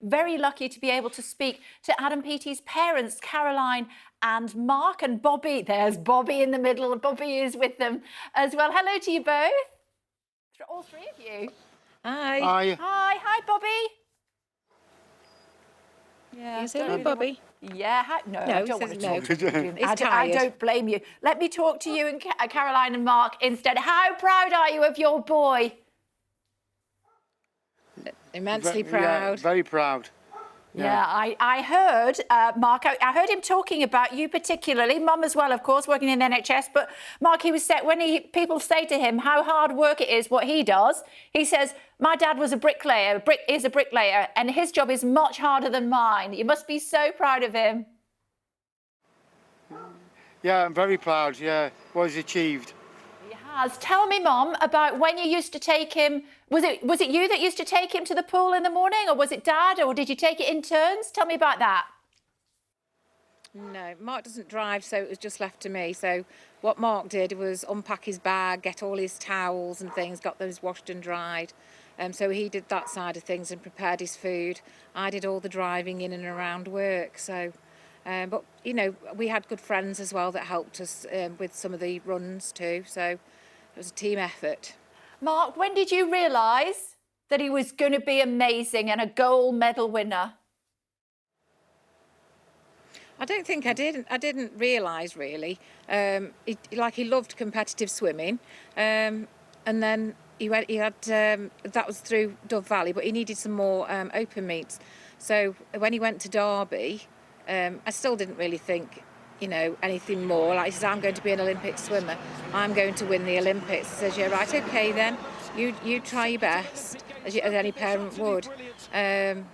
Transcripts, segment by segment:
very lucky to be able to speak to Adam Peaty's parents, Caroline and Mark, and Bobby. There's Bobby in the middle. Bobby is with them as well. Hello to you both. All three of you. Hi. Hi. Hi, Bobby. Yeah, you say hello, Bobby. Yeah, no, I don't want to talk to you. I don't blame you. Let me talk to you and Caroline and Mark instead. How proud are you of your boy? Immensely proud. Yeah, very proud. Yeah, I heard, Mark, I heard him talking about you particularly, Mum as well, of course, working in the NHS. But Mark, he was said when people say to him how hard work it is, what he does, he says, my dad was a bricklayer, is a bricklayer, and his job is much harder than mine. You must be so proud of him. Yeah, I'm very proud, yeah, what he's achieved. Tell me, Mum, about when you used to take him. Was it you that used to take him to the pool in the morning, or was it Dad, or did you take it in turns? Tell me about that. No, Mark doesn't drive, so it was just left to me. So what Mark did was unpack his bag, get all his towels and things, got those washed and dried. So he did that side of things and prepared his food. I did all the driving in and around work. So, but you know, we had good friends as well that helped us with some of the runs too. So. It was a team effort. Mark, when did you realise that he was going to be amazing and a gold medal winner? I don't think I did. I didn't realise really. He loved competitive swimming, and then he had that was through Dove Valley, but he needed some more open meets. So when he went to Derby, I still didn't really think, you know, anything more. Like he says, I'm going to be an Olympic swimmer. I'm going to win the Olympics. He says, yeah, right, okay then. You try your best, as any parent would. And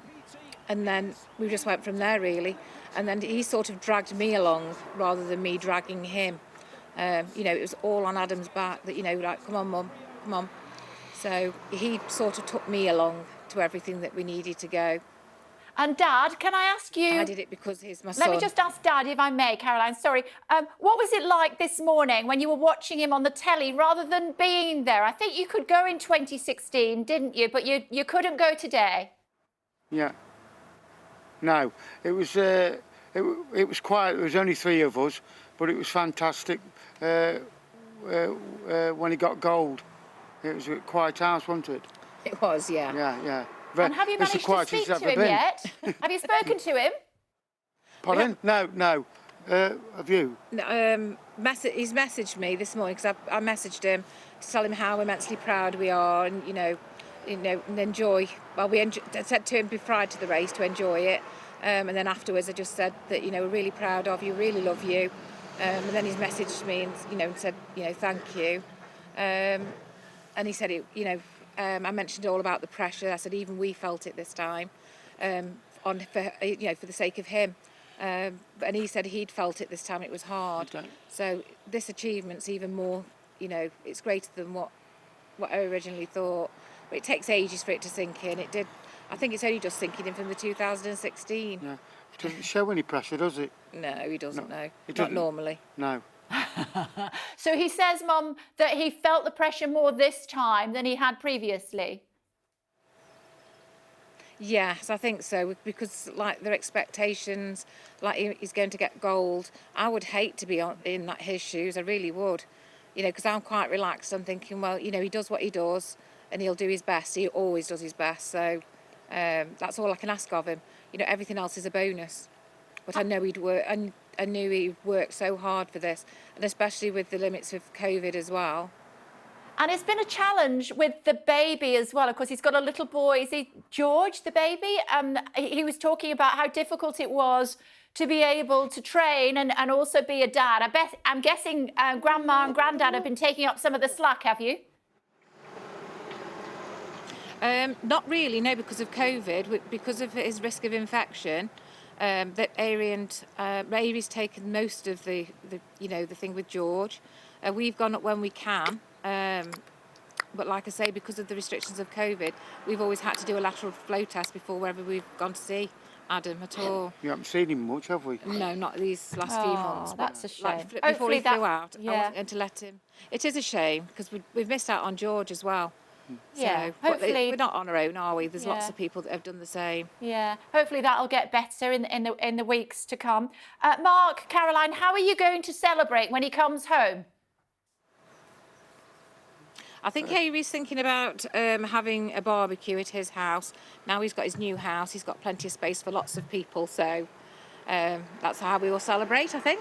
then we just went from there, really. And then he sort of dragged me along rather than me dragging him. You know, it was all on Adam's back that, you know, like, come on, Mum, come on. So he sort of took me along to everything that we needed to go. And Dad, can I ask you... I did it because he's my son. Let me just ask Dad, if I may, Caroline, sorry. What was it like this morning when you were watching him on the telly rather than being there? I think you could go in 2016, didn't you? But you couldn't go today. Yeah. No, it was quiet. There was only 3 of us, but it was fantastic when he got gold. It was a quiet house, wasn't it? It was, yeah. Yeah. And have you managed to speak to him yet? Have you spoken to him? Pardon? No. Have you? He's messaged me this morning because I messaged him to tell him how immensely proud we are, and you know, and enjoy. Well, I said to him prior to the race to enjoy it, and then afterwards I just said that, you know, we're really proud of you, really love you, and then he's messaged me and, you know, and said, you know, thank you, and he said it, you know. I mentioned all about the pressure. I said even we felt it this time, for the sake of him. And he said he'd felt it this time. It was hard. Okay. So this achievement's even more. You know, it's greater than what I originally thought. But it takes ages for it to sink in. It did. I think it's only just sinking in from the 2016. Yeah. It doesn't show any pressure, does it? No, he doesn't. No, not normally. No. So he says, Mum, that he felt the pressure more this time than he had previously. Yes, I think so, because like their expectations, like he's going to get gold. I would hate to be in his shoes. I really would, you know, because I'm quite relaxed. I'm thinking, well, you know, he does what he does, and he'll do his best. He always does his best. So that's all I can ask of him. You know, everything else is a bonus. But I know he'd work. I knew he worked so hard for this, and especially with the limits of COVID as well. And it's been a challenge with the baby as well. Of course, he's got a little boy. Is he George, the baby? He was talking about how difficult it was to be able to train and also be a dad. I'm guessing Grandma and Granddad have been taking up some of the slack, have you? Not really, no, because of COVID, because of his risk of infection. That Avery's taken most of the thing with George. We've gone up when we can, but like I say, because of the restrictions of COVID, we've always had to do a lateral flow test before wherever we've gone to see Adam at all. You haven't seen him much, have we? No, not these last few months. That's a shame. Like, before he flew out, I wasn't going to let him. It is a shame because we've missed out on George as well. Yeah, So, but hopefully we're not on our own, are we? There's lots of people that have done the same. Yeah, hopefully that'll get better in the weeks to come. Mark, Caroline, how are you going to celebrate when he comes home? I think Avery's thinking about having a barbecue at his house. Now he's got his new house, he's got plenty of space for lots of people, so that's how we will celebrate, I think.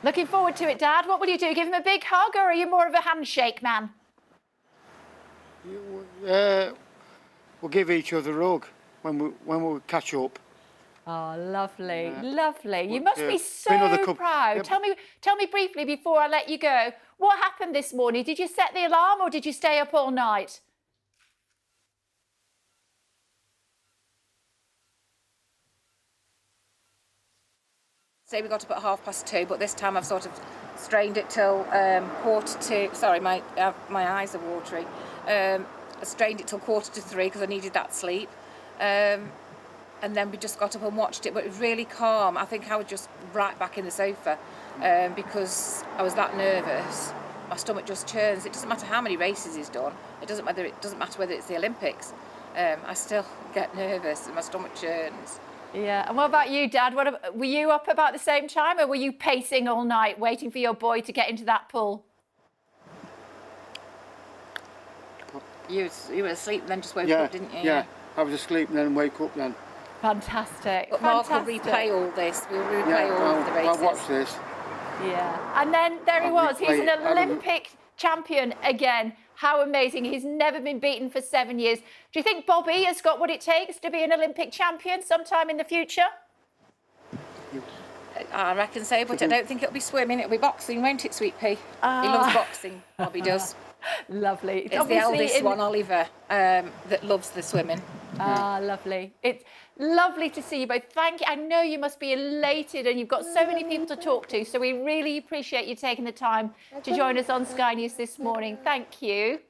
Looking forward to it, Dad. What will you do? Give him a big hug, or are you more of a handshake man? We'll give each other a hug when we catch up. Oh, lovely, lovely. You must be so proud. Yeah. Tell me briefly before I let you go, what happened this morning? Did you set the alarm or did you stay up all night? Say we got up at 2:30, but this time I've sort of strained it till 2:45. Sorry, my eyes are watery. I strained it till 2:45 because I needed that sleep. And then we just got up and watched it, but it was really calm. I think I was just right back in the sofa because I was that nervous. My stomach just churns. It doesn't matter how many races he's done. It doesn't matter whether it's the Olympics. I still get nervous and my stomach churns. Yeah, and what about you, Dad? Were you up about the same time, or were you pacing all night waiting for your boy to get into that pool? You were asleep and then just woke up, didn't you? Yeah, I was asleep and then wake up then. Fantastic. But Mark will replay all this. We'll replay all of the races. I'll watch this. Yeah, and then there he was. He's an Olympic champion again. How amazing. He's never been beaten for 7 years. Do you think Bobby has got what it takes to be an Olympic champion sometime in the future? I reckon so, but I don't think it'll be swimming. It'll be boxing, won't it, Sweet Pea? He loves boxing, Bobby does. Lovely. It's the eldest one, Oliver, that loves the swimming. Ah, lovely. It's lovely to see you both. Thank you. I know you must be elated and you've got so many people to talk to, so we really appreciate you taking the time to join us on Sky News this morning. Thank you.